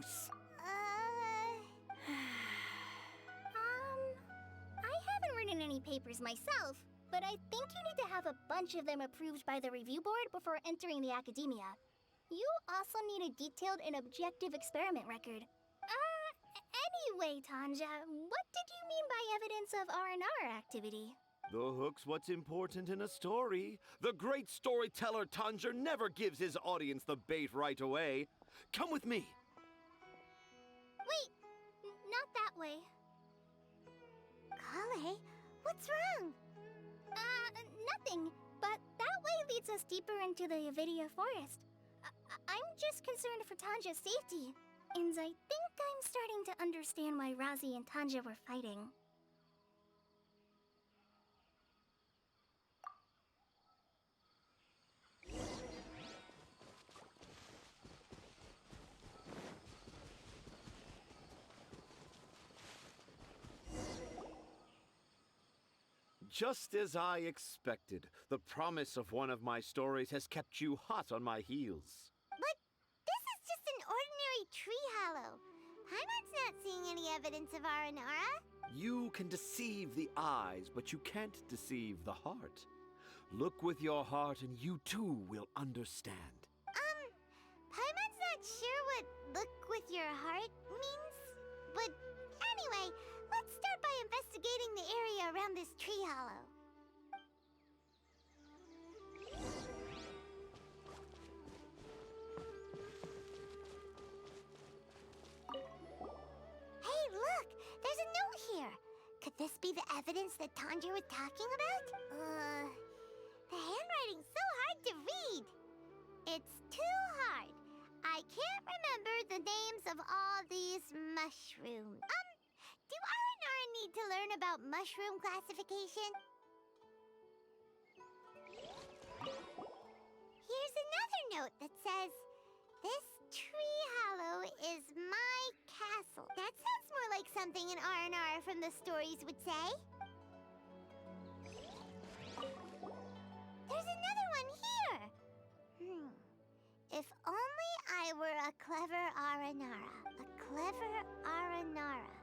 house! I haven't written any papers myself, but I think you need to have a bunch of them approved by the review board before entering the academia. You also need a detailed and objective experiment record. Anyway, Tanja, what did you mean by evidence of R&R activity? The hook's what's important in a story. The great storyteller Tanger never gives his audience the bait right away. Come with me. Wait, not that way. Kale, what's wrong? Nothing, but that way leads us deeper into the Avidia forest. I'm just concerned for Tanja's safety, and I think I'm starting to understand why Razi and Tanja were fighting. Just as I expected, the promise of one of my stories has kept you hot on my heels. But this is just an ordinary tree hollow. Paimon's not seeing any evidence of Aranara. You can deceive the eyes, but you can't deceive the heart. Look with your heart and you too will understand. Paimon's not sure what look with your heart means. But anyway, let's start by investigating the area around this tree hollow. Hey, look! There's a note here. Could this be the evidence that Tanja was talking about? The handwriting's so hard to read. It's too hard. I can't remember the names of all these mushrooms. Do Aranara need to learn about mushroom classification? Here's another note that says, "This tree hollow is my castle." That sounds more like something an Aranara from the stories would say. There's another one here. If only I were a clever Aranara. A clever Aranara.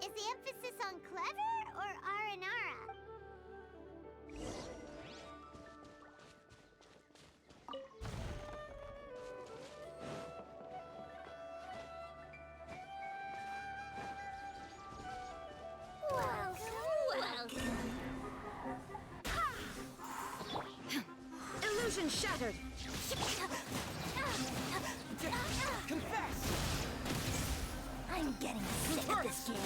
Is the emphasis on clever or Aranara? Welcome. Illusion shattered! Confess! I'm getting sick of this game.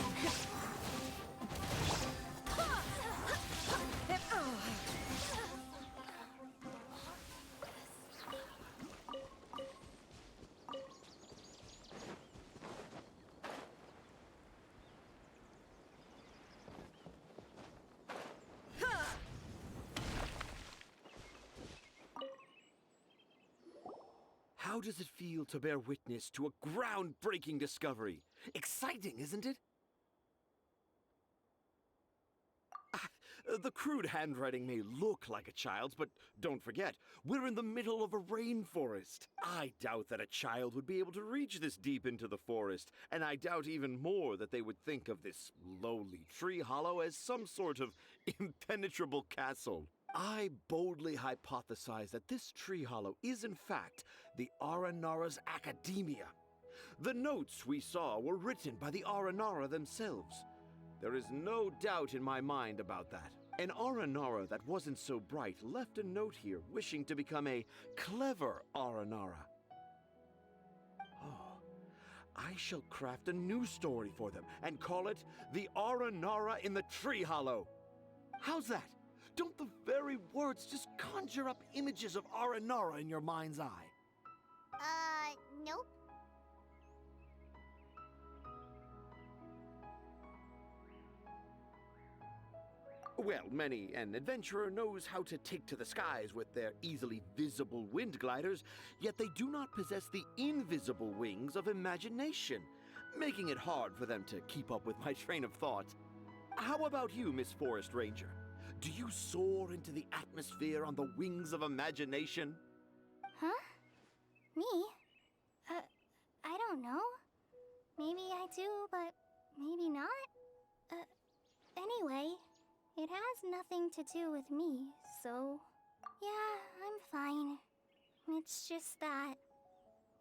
How does it feel to bear witness to a groundbreaking discovery? Exciting, isn't it? The crude handwriting may look like a child's, but don't forget, we're in the middle of a rainforest. I doubt that a child would be able to reach this deep into the forest, and I doubt even more that they would think of this lowly tree hollow as some sort of impenetrable castle. I boldly hypothesize that this tree hollow is in fact the Aranara's academia. The notes we saw were written by the Aranara themselves. There is no doubt in my mind about that. An Aranara that wasn't so bright left a note here wishing to become a clever Aranara. Oh, I shall craft a new story for them and call it The Aranara in the Tree Hollow. How's that? Don't the very words just conjure up images of Aranara in your mind's eye? Nope. Well, many an adventurer knows how to take to the skies with their easily visible wind gliders, yet they do not possess the invisible wings of imagination, making it hard for them to keep up with my train of thought. How about you, Miss Forest Ranger? Do you soar into the atmosphere on the wings of imagination? Huh? Me? I don't know. Maybe I do, but maybe not. Anyway, it has nothing to do with me, so... Yeah, I'm fine. It's just that...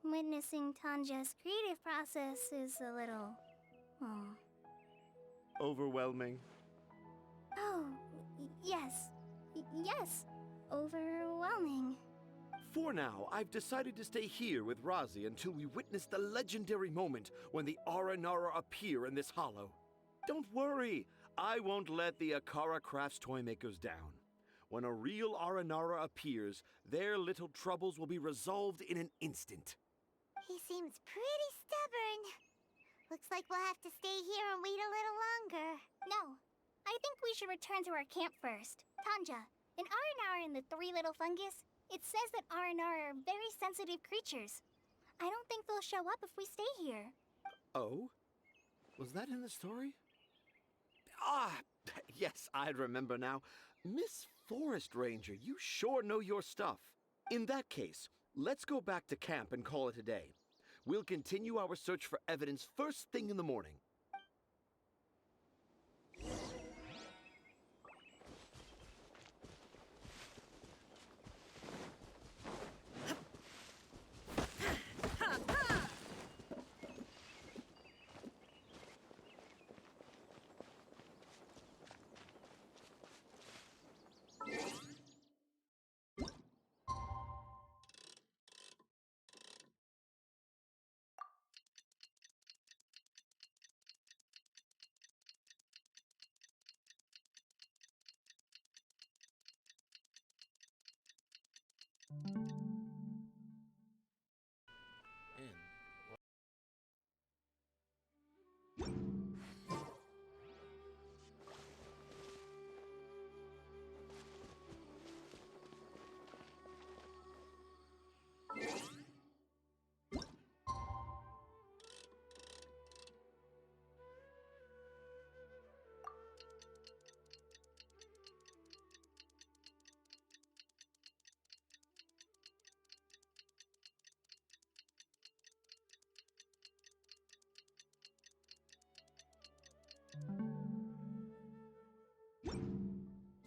witnessing Tanja's creative process is a little... Overwhelming. Oh, yes. Yes. Overwhelming. For now, I've decided to stay here with Razi until we witness the legendary moment when the Aranara appear in this hollow. Don't worry, I won't let the Akara Crafts toymakers down. When a real Aranara appears, their little troubles will be resolved in an instant. He seems pretty stubborn. Looks like we'll have to stay here and wait a little longer. No. I think we should return to our camp first. Tanja, in Aranara and the Three Little Fungus, it says that Aranara are very sensitive creatures. I don't think they'll show up if we stay here. Oh? Was that in the story? Ah, yes, I remember now. Miss Forest Ranger, you sure know your stuff. In that case, let's go back to camp and call it a day. We'll continue our search for evidence first thing in the morning.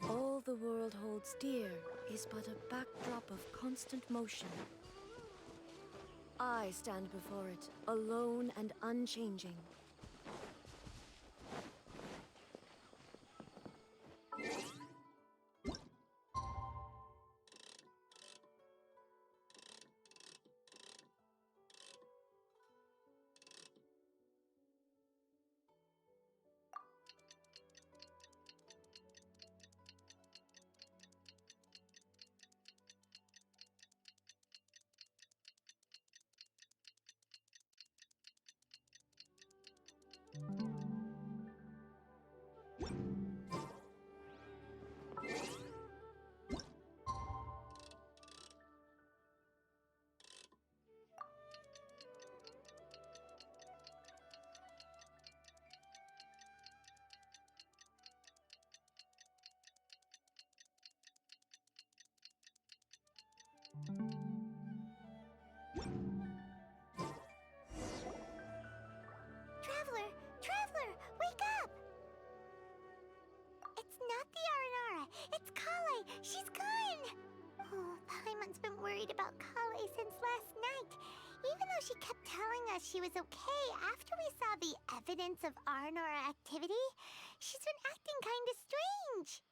All the world holds dear is but a backdrop of constant motion. I stand before it, alone and unchanging. Traveler, wake up! It's not the Aranara, it's Kale. She's gone! Oh, Paimon's been worried about Kale since last night. Even though she kept telling us she was okay after we saw the evidence of Aranara activity, she's been acting kinda strange.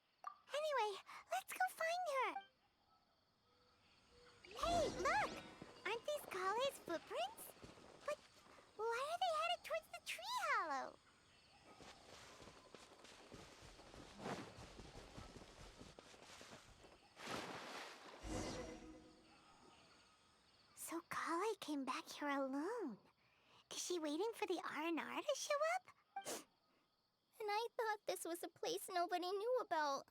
Anyway, let's go find her. Hey, look! Aren't these Kale's footprints? But why are they headed towards the tree hollow? So Kale came back here alone. Is she waiting for the Aranara to show up? And I thought this was a place nobody knew about.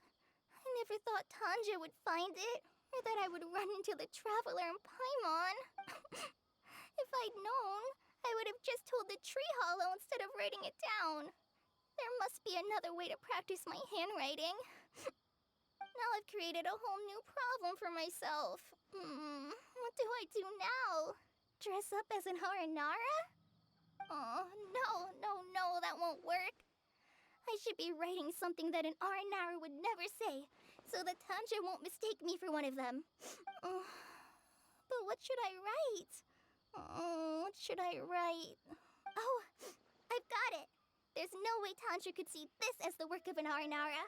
I never thought Tanja would find it, or that I would run into the Traveler and Paimon. If I'd known, I would have just told the tree hollow instead of writing it down. There must be another way to practice my handwriting. Now I've created a whole new problem for myself. What do I do now? Dress up as an Aranara? Oh, no, that won't work. I should be writing something that an Aranara would never say, so that Tanja won't mistake me for one of them. But what should I write? What should I write? Oh, I've got it! There's no way Tanja could see this as the work of an Aranara.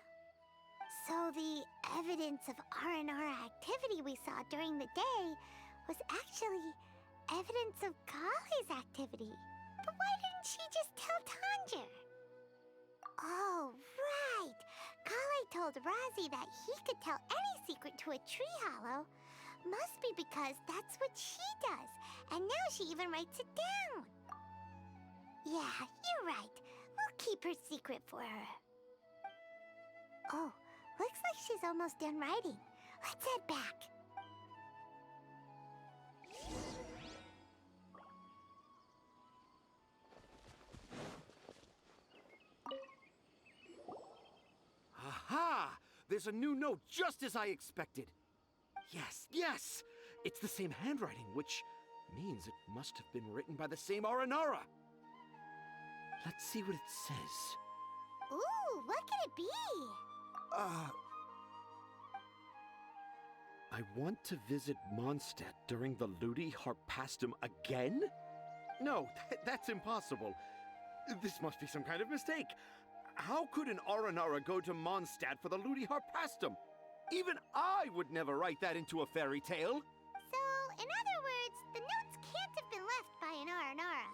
So the evidence of Aranara activity we saw during the day was actually evidence of Kale's activity. But why didn't she just tell Tanja? Oh, right! Kale told Razi that he could tell any secret to a tree hollow. Must be because that's what she does, and now she even writes it down. Yeah, you're right. We'll keep her secret for her. Oh, looks like she's almost done writing. Let's head back. Aha! There's a new note just as I expected. Yes! It's the same handwriting, which means it must have been written by the same Aranara. Let's see what it says. Ooh, what could it be? I want to visit Mondstadt during the Ludi Harpastum again? No, that's impossible. This must be some kind of mistake. How could an Aranara go to Mondstadt for the Ludi Harpastum? Even I would never write that into a fairy tale. So, in other words, the notes can't have been left by an Aranara.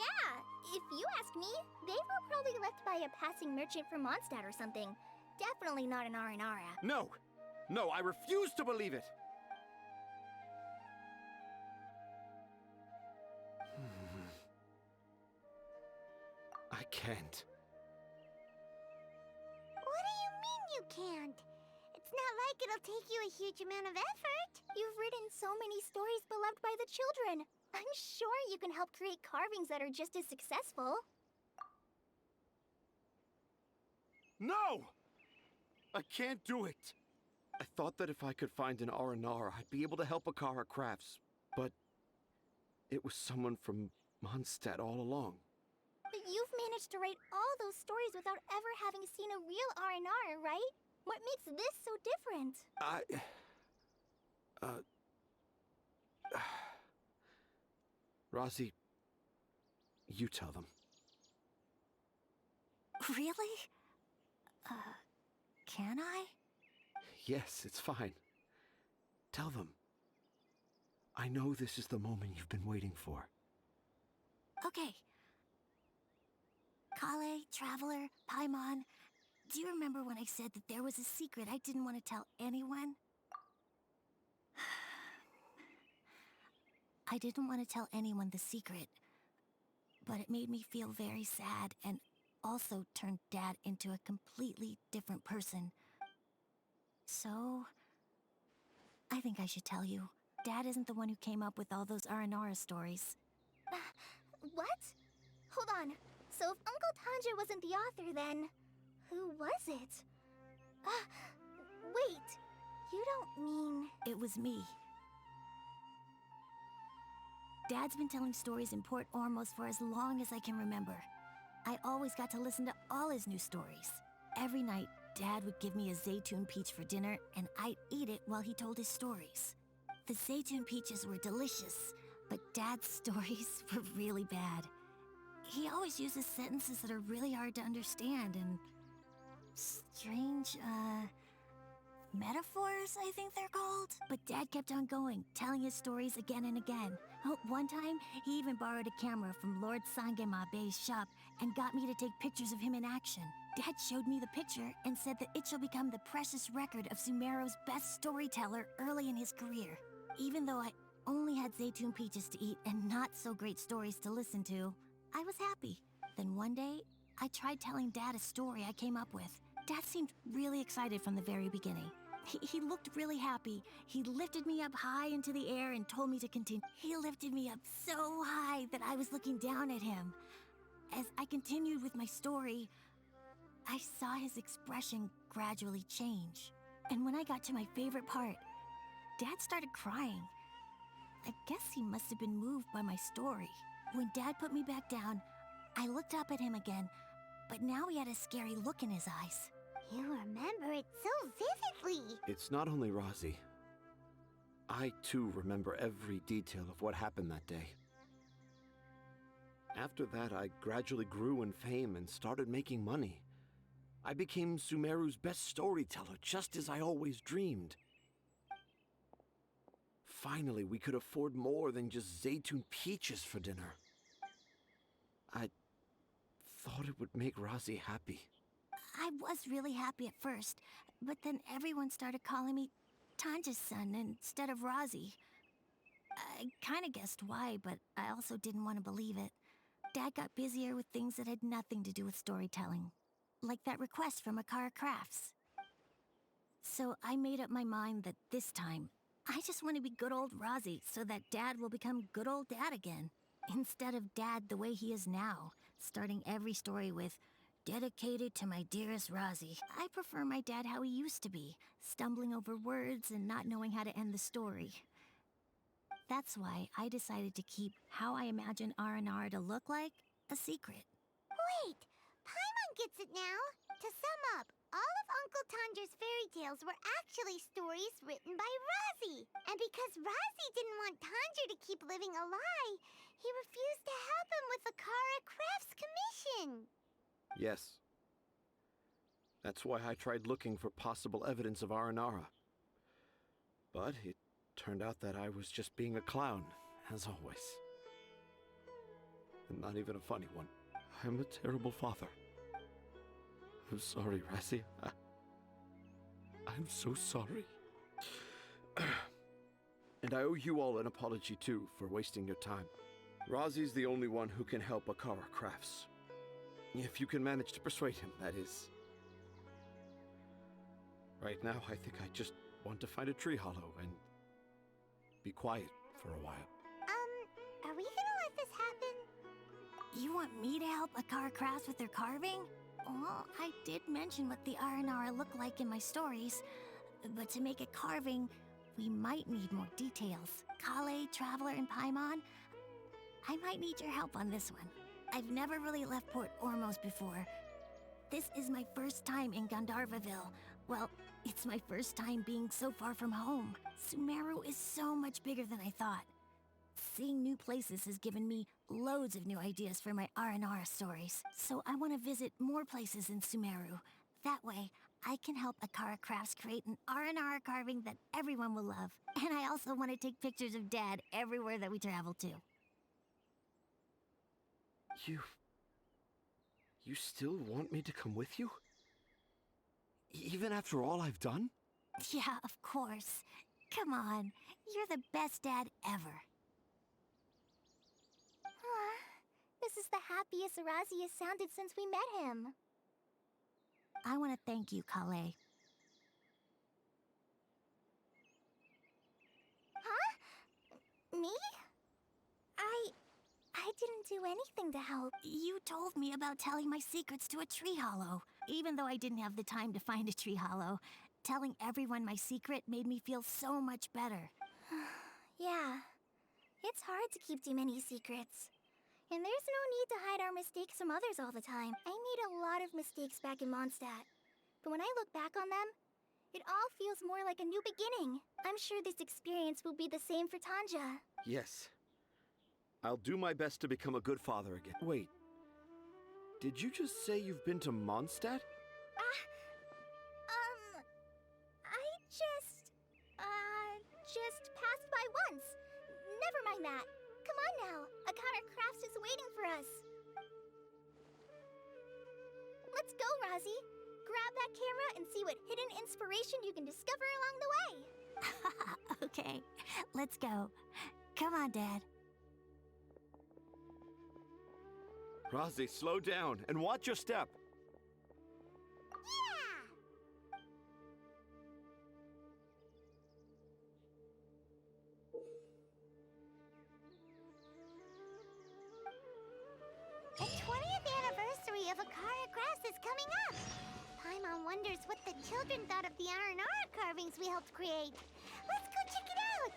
Yeah. If you ask me, they were probably left by a passing merchant from Mondstadt or something. Definitely not an Aranara. No, I refuse to believe it. I can't. What do you mean you can't? It's not like it'll take you a huge amount of effort. You've written so many stories beloved by the children. I'm sure you can help create carvings that are just as successful. No! I can't do it. I thought that if I could find an Aranara, I'd be able to help Akara Crafts, but it was someone from Mondstadt all along. But you've managed to write all those stories without ever having seen a real Aranara, right? What makes this so different? Razi, you tell them. Really? Can I? Yes, it's fine. Tell them. I know this is the moment you've been waiting for. Okay. Kale, Traveler, Paimon, do you remember when I said that there was a secret I didn't want to tell anyone? I didn't want to tell anyone the secret, but it made me feel very sad and also turned Dad into a completely different person. So, I think I should tell you. Dad isn't the one who came up with all those Aranara stories. What? Hold on. So if Uncle Tanja wasn't the author, then who was it? Wait. You don't mean... It was me. Dad's been telling stories in Port Ormos for as long as I can remember. I always got to listen to all his new stories. Every night, Dad would give me a Zaytun peach for dinner, and I'd eat it while he told his stories. The Zaytun peaches were delicious, but Dad's stories were really bad. He always uses sentences that are really hard to understand and strange, metaphors, I think they're called. But Dad kept on going, telling his stories again and again. Oh, one time, he even borrowed a camera from Lord Sangema Bey's shop and got me to take pictures of him in action. Dad showed me the picture and said that it shall become the precious record of Sumeru's best storyteller early in his career. Even though I only had Zaytun peaches to eat and not so great stories to listen to, I was happy. Then one day, I tried telling Dad a story I came up with. Dad seemed really excited from the very beginning. He looked really happy. He lifted me up high into the air and told me to continue. He lifted me up so high that I was looking down at him. As I continued with my story, I saw his expression gradually change. And when I got to my favorite part, Dad started crying. I guess he must have been moved by my story. When Dad put me back down, I looked up at him again, but now he had a scary look in his eyes. You remember it so vividly. It's not only Rosie. I, too, remember every detail of what happened that day. After that, I gradually grew in fame and started making money. I became Sumeru's best storyteller, just as I always dreamed. Finally, we could afford more than just Zaytun peaches for dinner. I thought it would make Rosie happy. I was really happy at first, but then everyone started calling me Tanja's son instead of Rosie. I kind of guessed why, but I also didn't want to believe it. Dad got busier with things that had nothing to do with storytelling, like that request from Akara Crafts. So I made up my mind that this time, I just want to be good old Rosie so that Dad will become good old Dad again, instead of Dad the way he is now, starting every story with, "Dedicated to my dearest Rosie." I prefer my dad how he used to be, stumbling over words and not knowing how to end the story. That's why I decided to keep how I imagine R&R to look like a secret. Wait, Paimon gets it now. To sum up, all of Uncle Tanjer's fairy tales were actually stories written by Rosie. And because Rosie didn't want Tanjer to keep living a lie, he refused to help him with the Kara Crafts commission. Yes. That's why I tried looking for possible evidence of Aranara. But it turned out that I was just being a clown, as always. And not even a funny one. I'm a terrible father. I'm sorry, Razzie. I'm so sorry. And I owe you all an apology, too, for wasting your time. Razi's the only one who can help Akara Crafts. If you can manage to persuade him, that is. Right now, I think I just want to find a tree hollow and be quiet for a while. Are we gonna let this happen? You want me to help Akara Crafts with their carving? Well, I did mention what the Aranara look like in my stories, but to make a carving, we might need more details. Kale, Traveler, and Paimon, I might need your help on this one. I've never really left Port Ormos before. This is my first time in Gandharvaville. Well, it's my first time being so far from home. Sumeru is so much bigger than I thought. Seeing new places has given me loads of new ideas for my R&R stories. So I want to visit more places in Sumeru. That way, I can help Akara Crafts create an R&R carving that everyone will love. And I also want to take pictures of Dad everywhere that we travel to. You still want me to come with you? Even after all I've done? Yeah, of course. Come on, you're the best dad ever. This is the happiest Arazi has sounded since we met him. I want to thank you, Kale. Huh? Me? I didn't do anything to help. You told me about telling my secrets to a tree hollow. Even though I didn't have the time to find a tree hollow, telling everyone my secret made me feel so much better. Yeah. It's hard to keep too many secrets. And there's no need to hide our mistakes from others all the time. I made a lot of mistakes back in Mondstadt. But when I look back on them, it all feels more like a new beginning. I'm sure this experience will be the same for Tanja. Yes. I'll do my best to become a good father again. Wait. Did you just say you've been to Mondstadt? I just passed by once. Never mind that. Come on now. Akara Crafts is waiting for us. Let's go, Razi. Grab that camera and see what hidden inspiration you can discover along the way. Okay, let's go. Come on, Dad. Razi, slow down and watch your step. Yeah! The 20th anniversary of Akara Crafts is coming up. Paimon wonders what the children thought of the R&R carvings we helped create. Let's go check it out!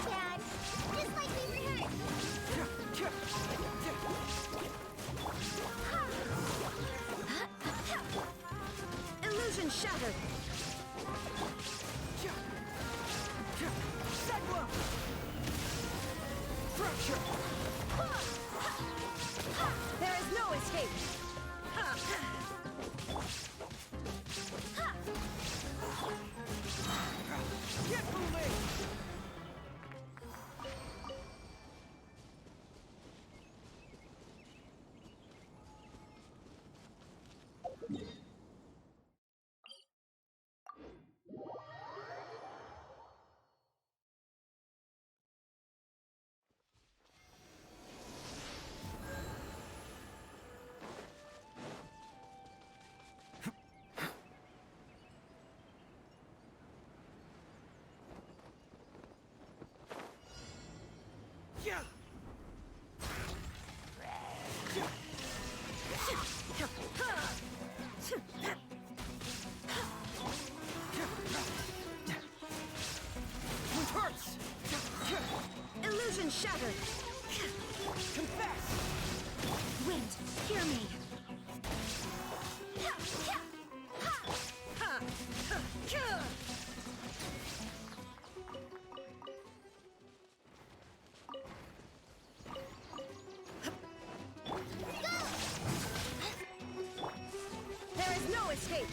Dad, just like we rehearsed. Illusion shattered! Fracture! There is no escape! Get moving! Yeah! It hurts! Illusion shattered! Confess! Wind, hear me! There is no escape!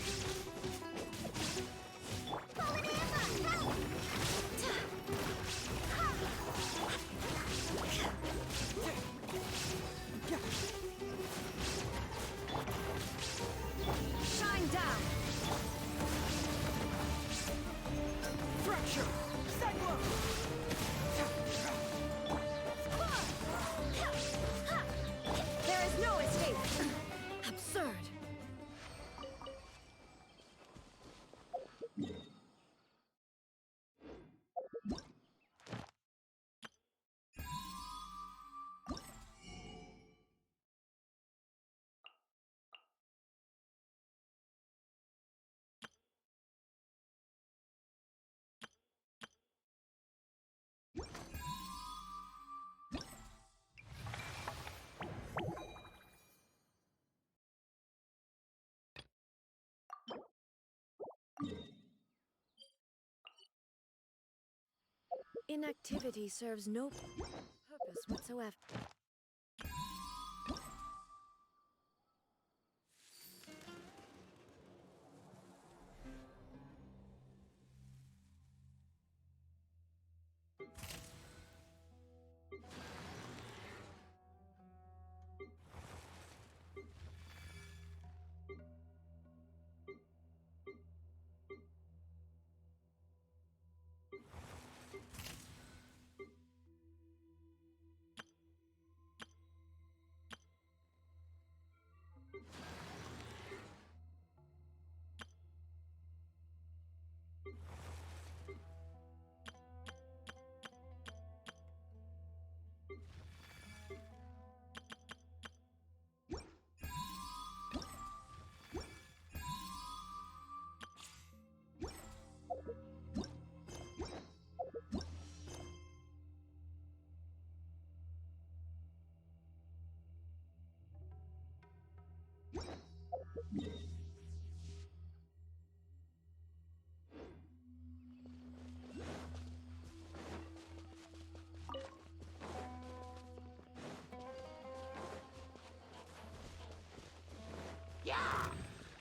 Shine down! Fracture! Cyclone! There is no escape! Absurd! Inactivity serves no purpose whatsoever.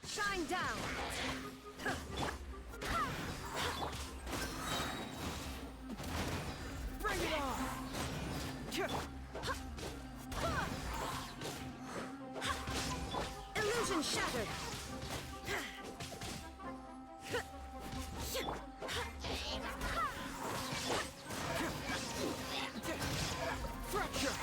Shine down! Bring it on! Illusion shattered! Fracture!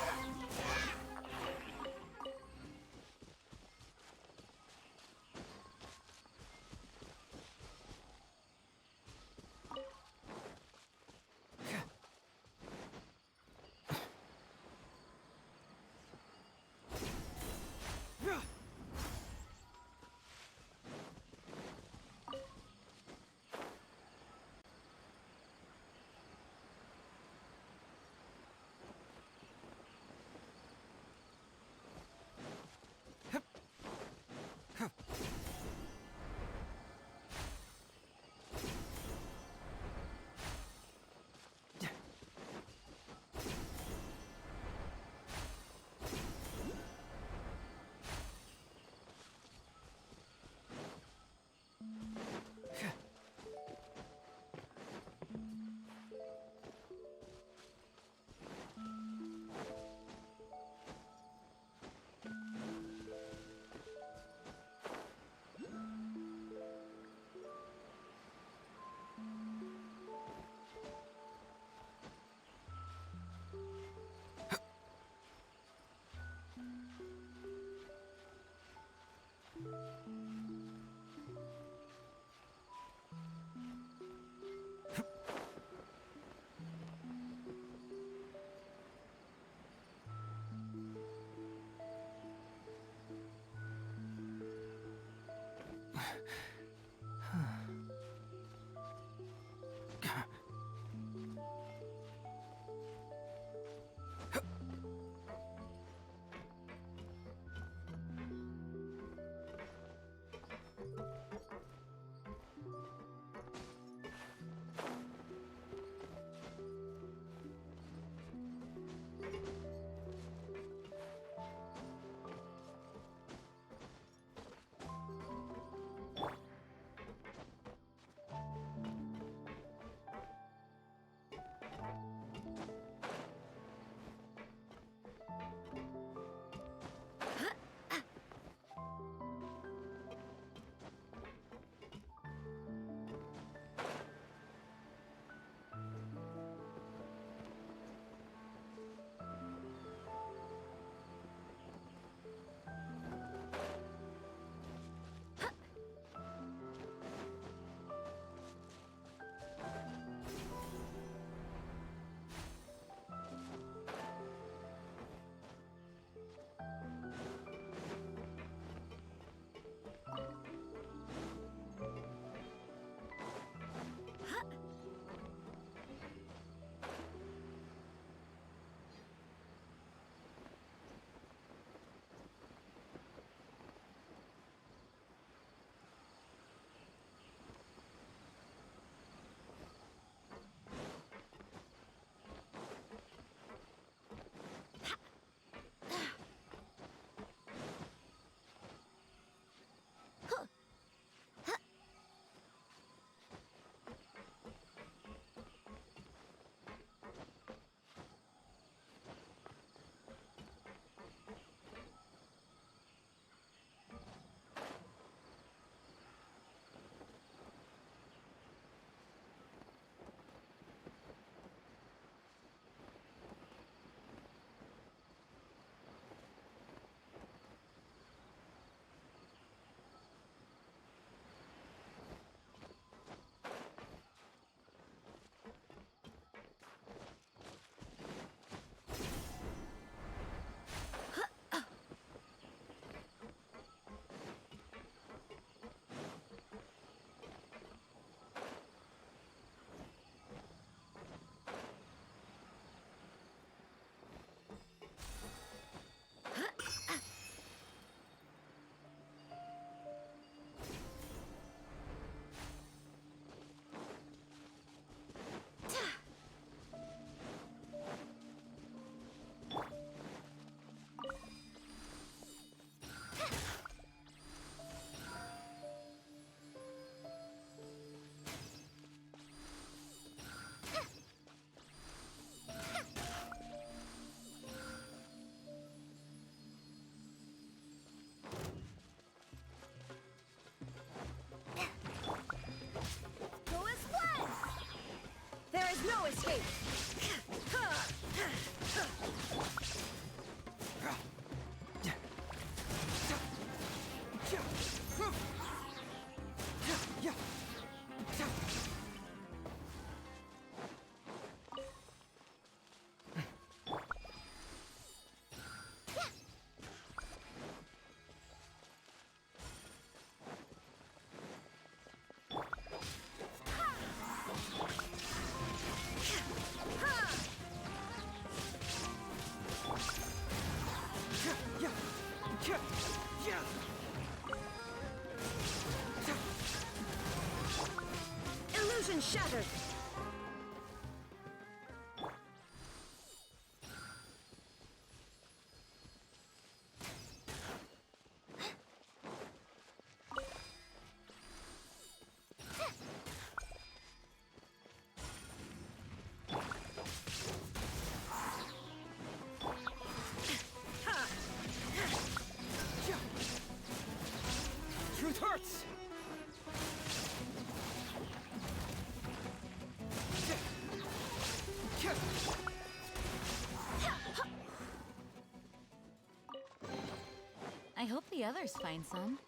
escape! Illusion shattered! Truth hurts! I hope the others find some.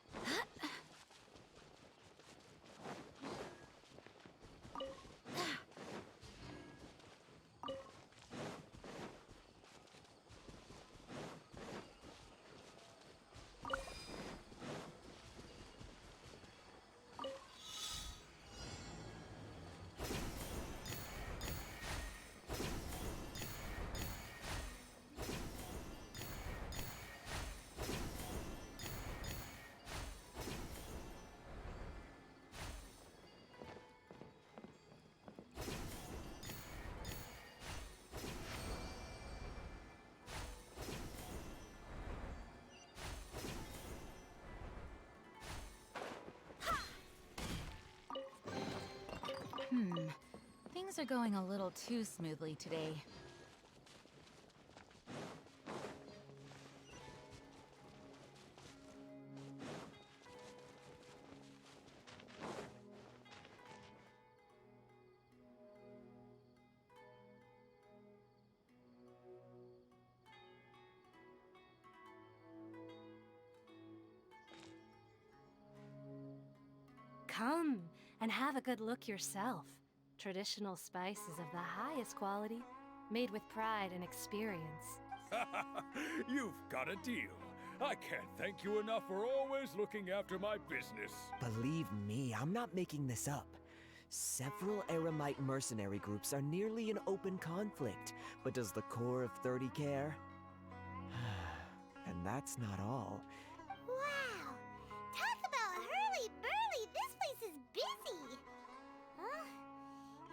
Things are going a little too smoothly today. Come and have a good look yourself. Traditional spices of the highest quality, made with pride and experience. You've got a deal. I can't thank you enough for always looking after my business. Believe me, I'm not making this up. Several Eremite mercenary groups are nearly in open conflict, but does the core of 30 care? And that's not all. Wow! Talk about hurly-burly! This place is busy! Huh?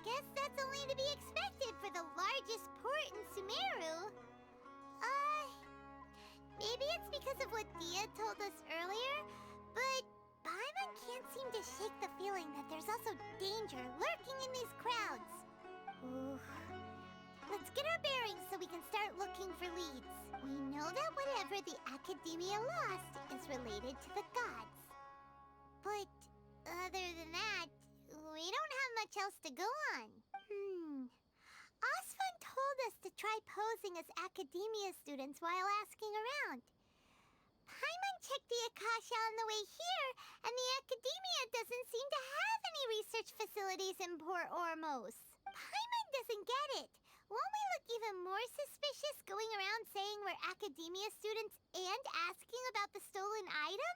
Guess that's only to be expected for the largest port in Sumeru. Maybe it's because of what Dia told us earlier, but Paimon can't seem to shake the feeling that there's also danger lurking in these crowds. Ooh. Let's get our bearings so we can start looking for leads. We know that whatever the Academia lost is related to the gods. But other than that, we don't have much else to go on. Osfun told us to try posing as Academia students while asking around. Paimon checked the Akasha on the way here, and the Academia doesn't seem to have any research facilities in Port Ormos. Paimon doesn't get it. Won't we look even more suspicious going around saying we're Academia students and asking about the stolen item?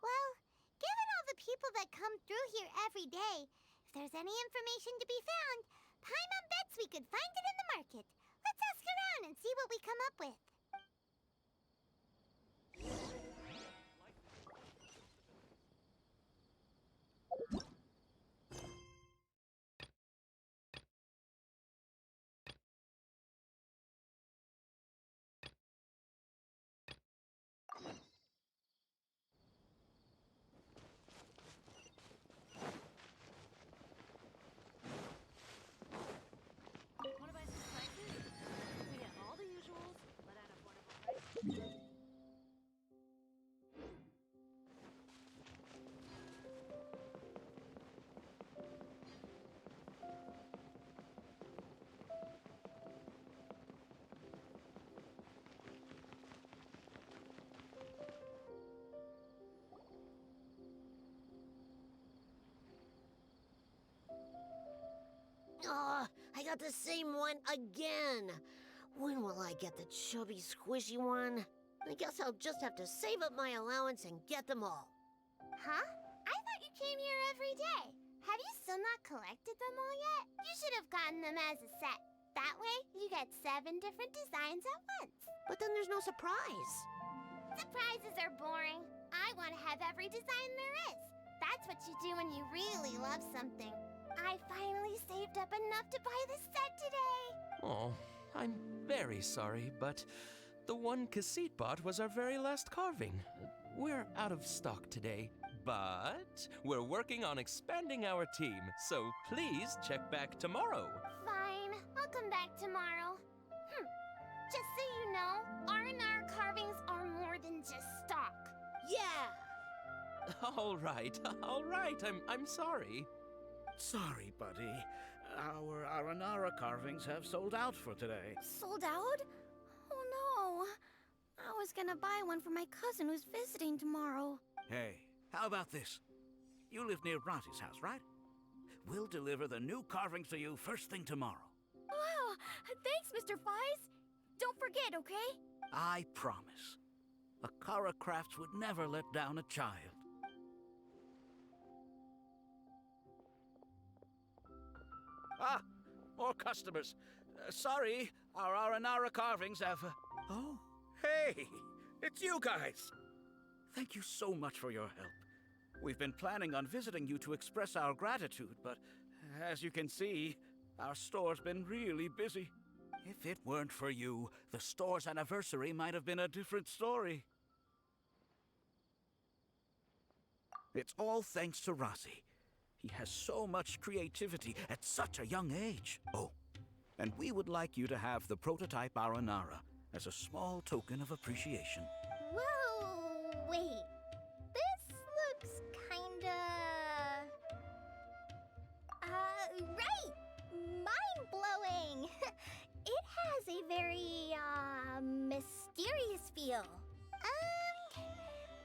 Well, given all the people that come through here every day, if there's any information to be found, Paimon bets we could find it in the market. Let's ask around and see what we come up with. Wanna buy some spices? We have all the usuals, but at got the same one again. When will I get the chubby, squishy one? I guess I'll just have to save up my allowance and get them all. Huh? I thought you came here every day. Have you still not collected them all yet? You should have gotten them as a set. That way, you get 7 different designs at once. But then there's no surprise. Surprises are boring. I want to have every design there is. That's what you do when you really love something. I finally saved up enough to buy the set today. Oh, I'm very sorry, but the one Cassette bought was our very last carving. We're out of stock today, but we're working on expanding our team, so please check back tomorrow. Fine, I'll come back tomorrow. Just so you know, R&R carvings are more than just stock. Yeah! All right. I'm sorry. Sorry, buddy. Our Aranara carvings have sold out for today. Sold out? Oh no. I was gonna buy one for my cousin who's visiting tomorrow. Hey, how about this? You live near Razi's house, right? We'll deliver the new carvings to you first thing tomorrow. Wow, thanks, Mr. Fies. Don't forget, okay? I promise. Akara Crafts would never let down a child. Ah, more customers. Sorry, our Aranara carvings have... Oh, hey, it's you guys. Thank you so much for your help. We've been planning on visiting you to express our gratitude, but as you can see, our store's been really busy. If it weren't for you, the store's anniversary might have been a different story. It's all thanks to Razi. He has so much creativity at such a young age. Oh, and we would like you to have the prototype Aranara as a small token of appreciation. Whoa, wait. This looks kinda... right! Mind-blowing! It has a very, mysterious feel.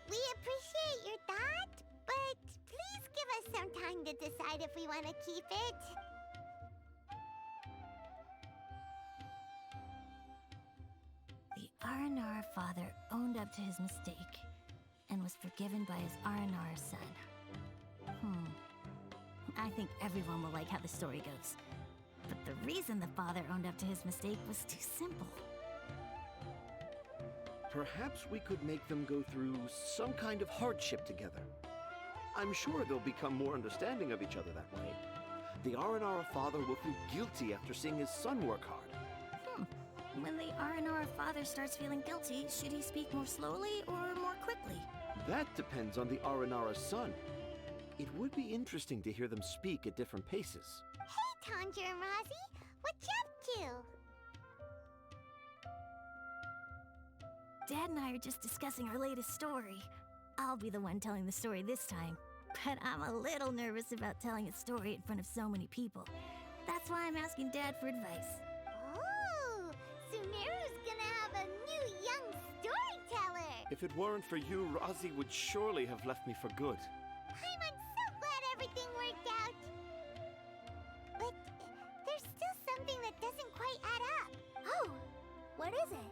We appreciate your thought, but please give us some time to decide if we want to keep it. The Aranara father owned up to his mistake and was forgiven by his Aranara son. I think everyone will like how the story goes. But the reason the father owned up to his mistake was too simple. Perhaps we could make them go through some kind of hardship together. I'm sure they'll become more understanding of each other that way. The Aranara father will feel guilty after seeing his son work hard. When the Aranara father starts feeling guilty, should he speak more slowly or more quickly? That depends on the Aranara son. It would be interesting to hear them speak at different paces. Hey, Tanja and Razi, what you up to? Dad and I are just discussing our latest story. I'll be the one telling the story this time, but I'm a little nervous about telling a story in front of so many people. That's why I'm asking Dad for advice. Oh, Sumeru's gonna have a new young storyteller. If it weren't for you, Razi would surely have left me for good. I'm so glad everything worked out. But there's still something that doesn't quite add up. Oh, what is it?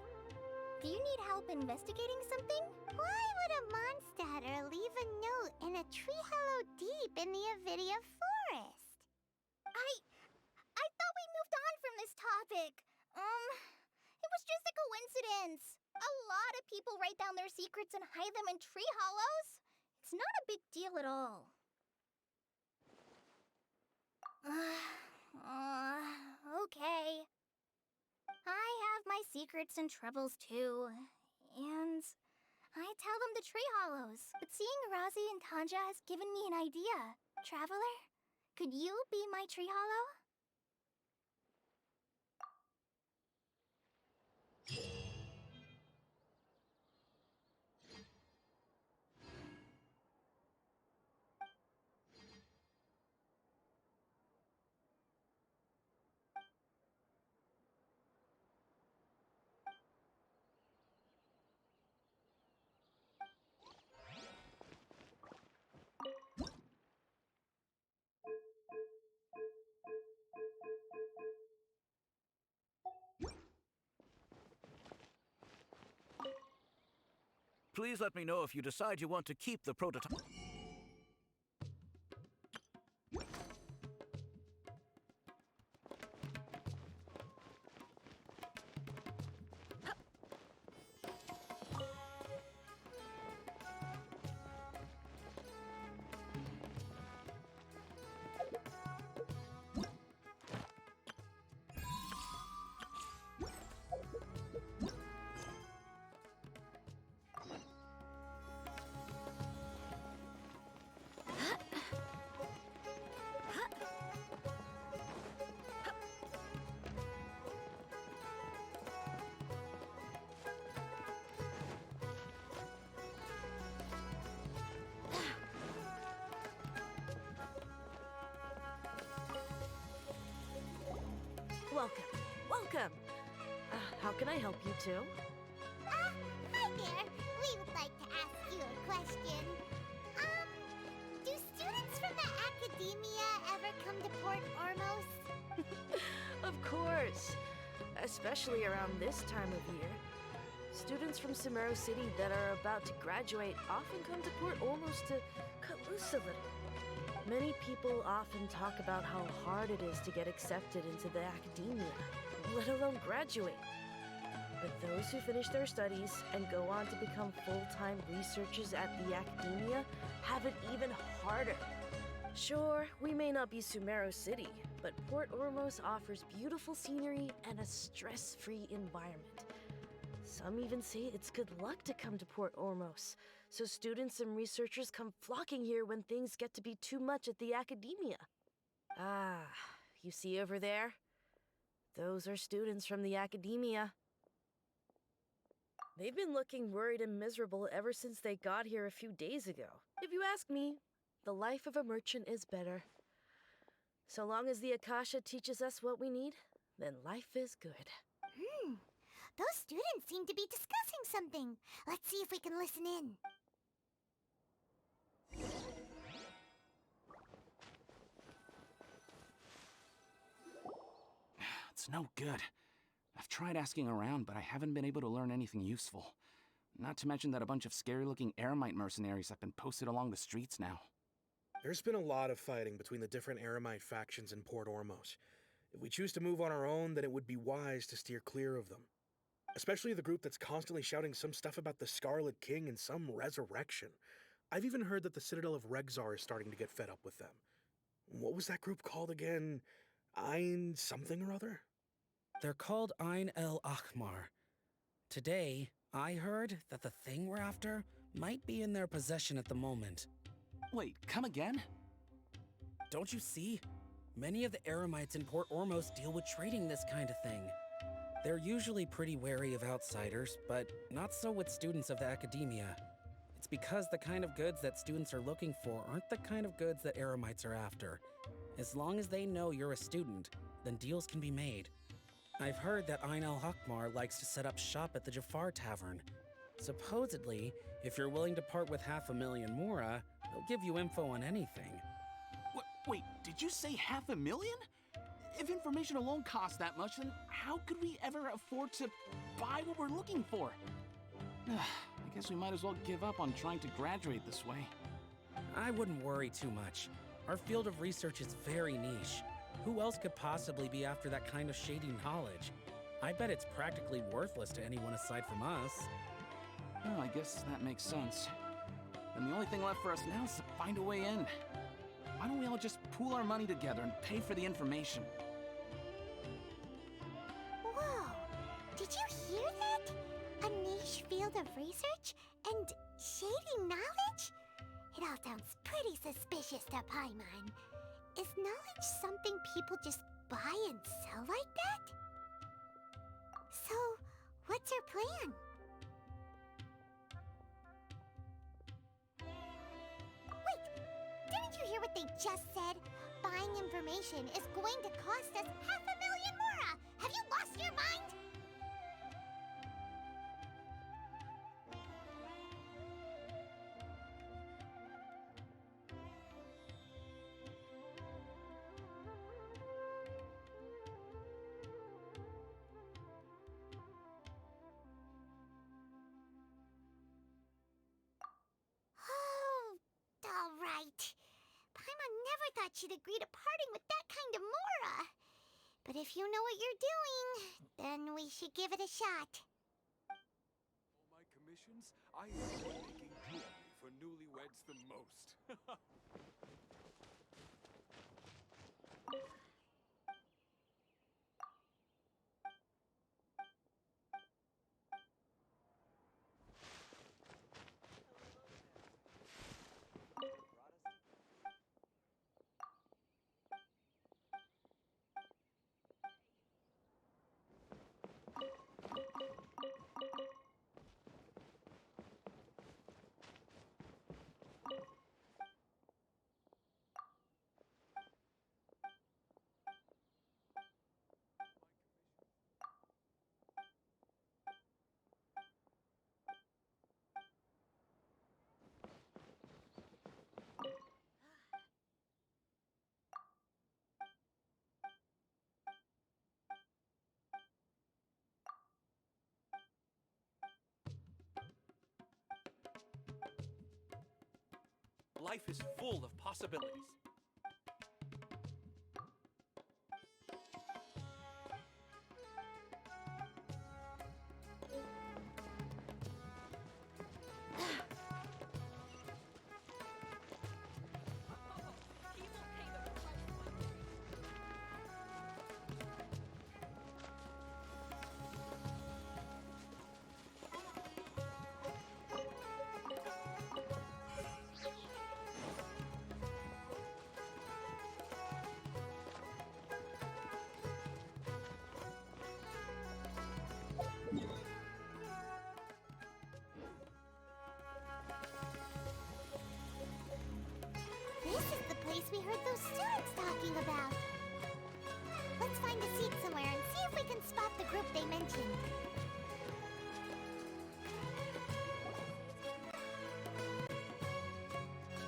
Do you need help investigating something? Why would a monster leave a note in a tree hollow deep in the Avidia forest? I thought we moved on from this topic. It was just a coincidence. A lot of people write down their secrets and hide them in tree hollows. It's not a big deal at all. Okay. I have my secrets and troubles too. And I tell them the tree hollows. But seeing Razi and Tanja has given me an idea. Traveler, could you be my tree hollow? Please let me know if you decide you want to keep the prototype. Welcome. Welcome. How can I help you two? Hi there. We would like to ask you a question. Do students from the academia ever come to Port Ormos? Of course. Especially around this time of year. Students from Sumeru City that are about to graduate often come to Port Ormos to cut loose a little. Many people often talk about how hard it is to get accepted into the academia, let alone graduate. But those who finish their studies and go on to become full-time researchers at the academia have it even harder. Sure, we may not be Sumeru City, but Port Ormos offers beautiful scenery and a stress-free environment. Some even say it's good luck to come to Port Ormos, so students and researchers come flocking here when things get to be too much at the academia. Ah, you see over there? Those are students from the academia. They've been looking worried and miserable ever since they got here a few days ago. If you ask me, the life of a merchant is better. So long as the Akasha teaches us what we need, then life is good. Those students seem to be discussing something. Let's see if we can listen in. It's no good. I've tried asking around, but I haven't been able to learn anything useful. Not to mention that a bunch of scary-looking Eremite mercenaries have been posted along the streets now. There's been a lot of fighting between the different Eremite factions in Port Ormos. If we choose to move on our own, then it would be wise to steer clear of them. Especially the group that's constantly shouting some stuff about the Scarlet King and some resurrection. I've even heard that the Citadel of Regzar is starting to get fed up with them. What was that group called again? Ein something or other? They're called Ein El Akhmar. Today, I heard that the thing we're after might be in their possession at the moment. Wait, come again? Don't you see? Many of the Eremites in Port Ormos deal with trading this kind of thing. They're usually pretty wary of outsiders, but not so with students of the academia. It's because the kind of goods that students are looking for aren't the kind of goods that Eremites are after. As long as they know you're a student, then deals can be made. I've heard that Ein El Hakmar likes to set up shop at the Jafar Tavern. Supposedly, if you're willing to part with 500,000 mora, they'll give you info on anything. Wait, did you say 500,000? If information alone costs that much, then how could we ever afford to buy what we're looking for? I guess we might as well give up on trying to graduate this way. I wouldn't worry too much. Our field of research is very niche. Who else could possibly be after that kind of shady knowledge? I bet it's practically worthless to anyone aside from us. Well, I guess that makes sense. And the only thing left for us now is to find a way in. Why don't we all just pool our money together and pay for the information? Whoa! Did you hear that? A niche field of research and shady knowledge? It all sounds pretty suspicious to Paimon. Is knowledge something people just buy and sell like that? So, what's your plan? Wait, didn't you hear what they just said? Buying information is going to cost us 500,000 mora! Have you lost your mind? thought she'd agree to parting with that kind of Mora. But if you know what you're doing, then we should give it a shot. All my commissions, I enjoy making jewelry for newlyweds the most. Life is full of possibilities. This is the place we heard those students talking about. Let's find a seat somewhere and see if we can spot the group they mentioned.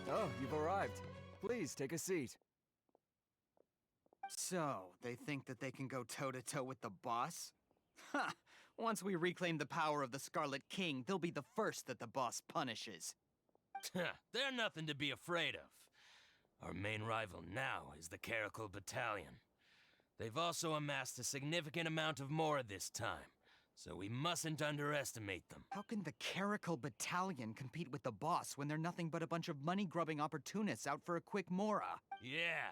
Oh, you've arrived. Please take a seat. So, they think that they can go toe-to-toe with the boss? Ha! Once we reclaim the power of the Scarlet King, they'll be the first that the boss punishes. They're nothing to be afraid of. Our main rival now is the Caracal Battalion. They've also amassed a significant amount of Mora this time, so we mustn't underestimate them. How can the Caracal Battalion compete with the boss when they're nothing but a bunch of money-grubbing opportunists out for a quick Mora? Yeah,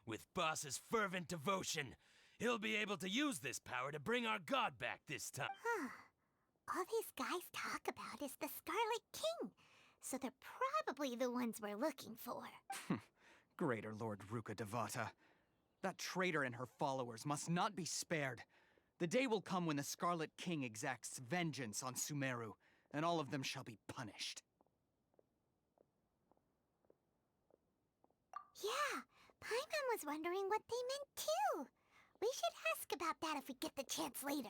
with boss's fervent devotion, he'll be able to use this power to bring our god back this time. Huh. All these guys talk about is the Scarlet King, so they're probably the ones we're looking for. Greater Lord Ruka Devata. That traitor and her followers must not be spared. The day will come when the Scarlet King exacts vengeance on Sumeru, and all of them shall be punished. Yeah, Paimon was wondering what they meant too. We should ask about that if we get the chance later.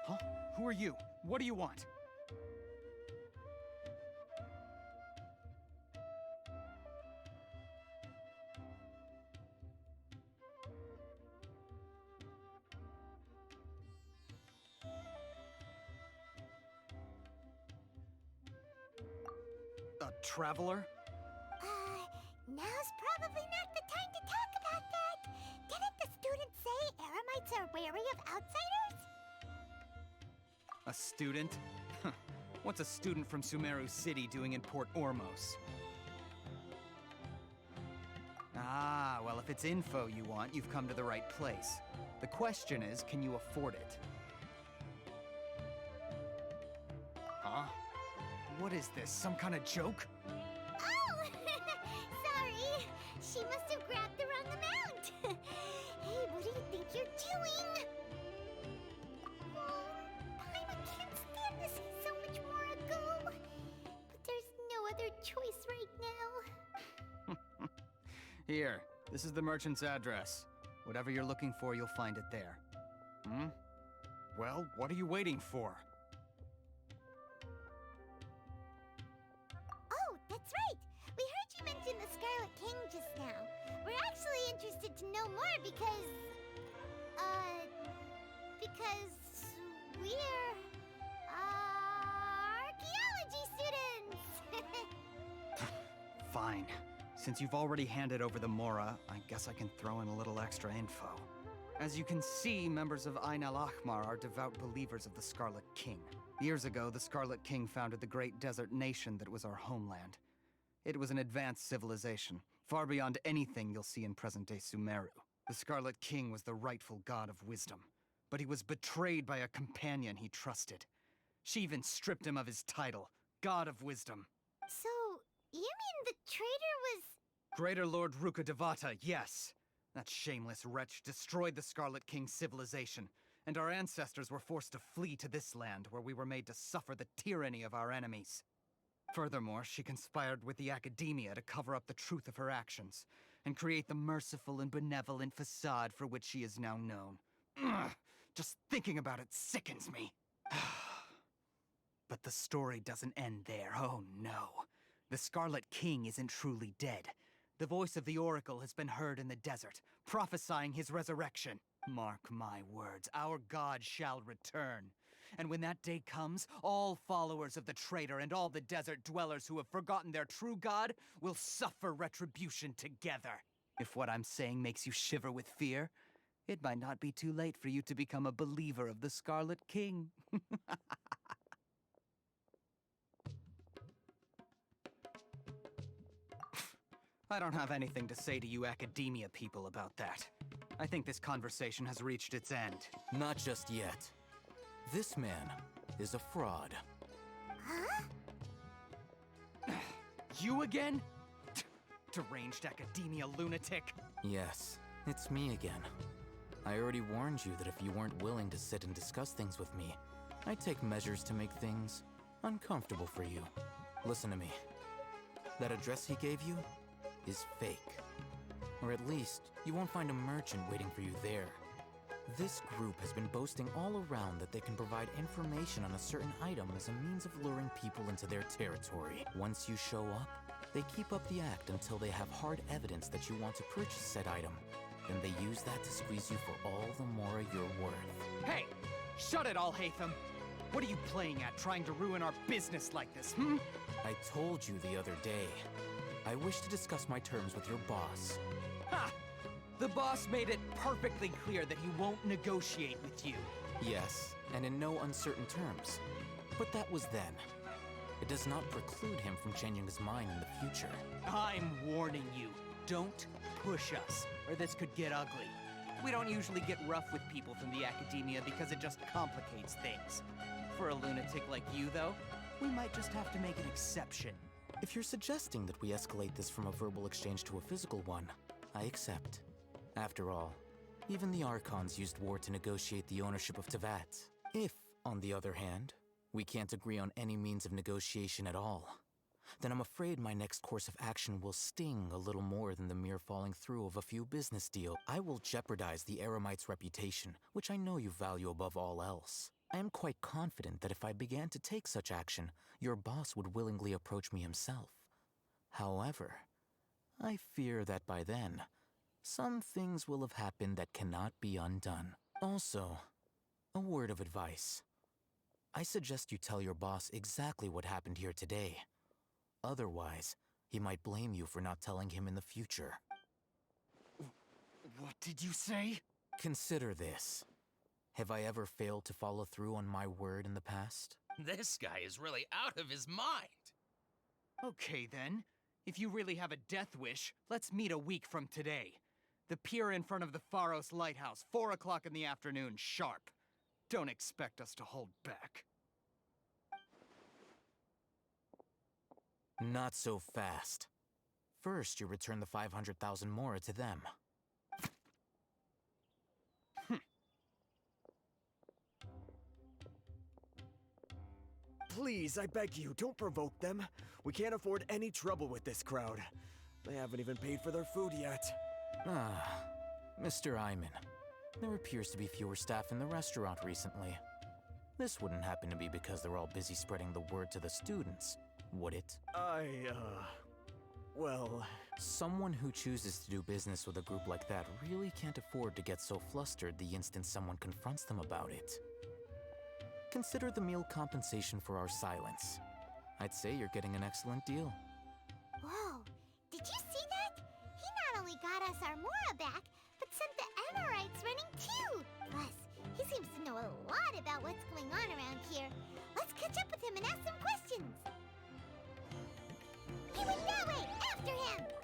Huh? Who are you? What do you want? A traveler? Now's probably not the time to talk about that. Didn't the student say Eremites are wary of outsiders? A student? Huh. What's a student from Sumeru City doing in Port Ormos? Ah, well, if it's info you want, you've come to the right place. The question is, can you afford it? Huh? What is this, some kind of joke? Oh! Sorry! She must have grabbed the wrong amount! Hey, what do you think you're doing? Oh, Paimon can't stand to see so much more ago. But there's no other choice right now. Here, this is the merchant's address. Whatever you're looking for, you'll find it there. Hmm? Well, what are you waiting for? Oh, that's right! We heard you mention the Scarlet King just now. We're actually interested to know more because we're archaeology students. Fine. Since you've already handed over the Mora, I guess I can throw in a little extra info. As you can see, members of Ain al-Ahmar are devout believers of the Scarlet King. Years ago, the Scarlet King founded the great desert nation that was our homeland. It was an advanced civilization, far beyond anything you'll see in present-day Sumeru. The Scarlet King was the rightful god of wisdom, but he was betrayed by a companion he trusted. She even stripped him of his title, God of Wisdom. So, you mean the traitor was... Greater Lord Ruka Devata, yes. That shameless wretch destroyed the Scarlet King's civilization, and our ancestors were forced to flee to this land where we were made to suffer the tyranny of our enemies. Furthermore, she conspired with the Academia to cover up the truth of her actions, and create the merciful and benevolent facade for which she is now known. Ugh, just thinking about it sickens me. But the story doesn't end there, oh no. The Scarlet King isn't truly dead. The voice of the Oracle has been heard in the desert, prophesying his resurrection. Mark my words, our god shall return. And when that day comes, all followers of the traitor and all the desert dwellers who have forgotten their true god will suffer retribution together. If what I'm saying makes you shiver with fear, it might not be too late for you to become a believer of the Scarlet King. I don't have anything to say to you Academia people about that. I think this conversation has reached its end. Not just yet. This man is a fraud. Huh? You again? Deranged Academia lunatic. Yes, it's me again. I already warned you that if you weren't willing to sit and discuss things with me, I'd take measures to make things uncomfortable for you. Listen to me. That address he gave you is fake. Or at least, you won't find a merchant waiting for you there. This group has been boasting all around that they can provide information on a certain item as a means of luring people into their territory. Once you show up, they keep up the act until they have hard evidence that you want to purchase said item. Then they use that to squeeze you for all the more you're worth. Hey! Shut it, Al-Haytham! What are you playing at, trying to ruin our business like this, hmm? I told you the other day. I wish to discuss my terms with your boss. Ha! The boss made it perfectly clear that he won't negotiate with you. Yes, and in no uncertain terms. But that was then. It does not preclude him from changing his mind in the future. I'm warning you. Don't push us, or this could get ugly. We don't usually get rough with people from the Academia because it just complicates things. For a lunatic like you, though, we might just have to make an exception. If you're suggesting that we escalate this from a verbal exchange to a physical one, I accept. After all, even the Archons used war to negotiate the ownership of Teyvat. If, on the other hand, we can't agree on any means of negotiation at all, then I'm afraid my next course of action will sting a little more than the mere falling through of a few business deals. I will jeopardize the Eremite's reputation, which I know you value above all else. I am quite confident that if I began to take such action, your boss would willingly approach me himself. However, I fear that by then, some things will have happened that cannot be undone. Also, a word of advice. I suggest you tell your boss exactly what happened here today. Otherwise, he might blame you for not telling him in the future. What did you say? Consider this. Have I ever failed to follow through on my word in the past? This guy is really out of his mind. Okay then. If you really have a death wish, let's meet a week from today. The pier in front of the Pharos Lighthouse, 4 o'clock in the afternoon, sharp. Don't expect us to hold back. Not so fast. First, you return the 500,000 Mora to them. Please, I beg you, don't provoke them. We can't afford any trouble with this crowd. They haven't even paid for their food yet. Ah, Mr. Iman. There appears to be fewer staff in the restaurant recently. This wouldn't happen to be because they're all busy spreading the word to the students, would it? Well... Someone who chooses to do business with a group like that really can't afford to get so flustered the instant someone confronts them about it. Consider the meal compensation for our silence. I'd say you're getting an excellent deal. Whoa, did you see that? He not only got us our Mora back, but sent the Amorites running too! Plus, he seems to know a lot about what's going on around here. Let's catch up with him and ask some questions! He went that way! After him!